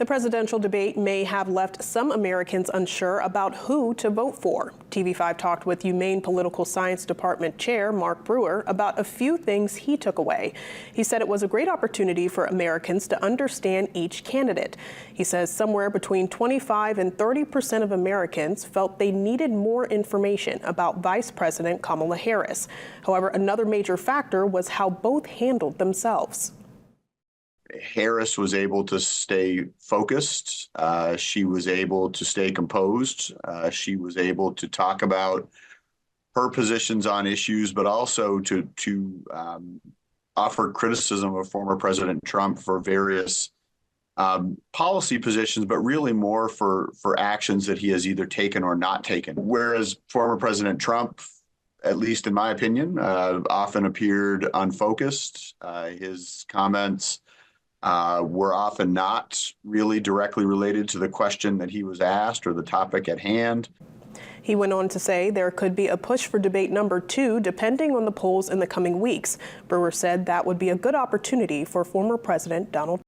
The presidential debate may have left some Americans unsure about who to vote for. TV5 talked with UMaine Political Science Department Chair Mark Brewer about a few things he took away. He said it was a great opportunity for Americans to understand each candidate. He says somewhere between 25 and 30% of Americans felt they needed more information about Vice President Kamala Harris. However, another major factor was how both handled themselves. Harris was able to stay focused. She was able to stay composed. She was able to talk about her positions on issues, but also to offer criticism of former President Trump for various policy positions, but really more for actions that he has either taken or not taken. Whereas former President Trump, at least in my opinion, often appeared unfocused. His comments were often not really directly related to the question that he was asked or the topic at hand. He went on to say there could be a push for debate number 2 depending on the polls in the coming weeks. Brewer said that would be a good opportunity for former President Donald Trump.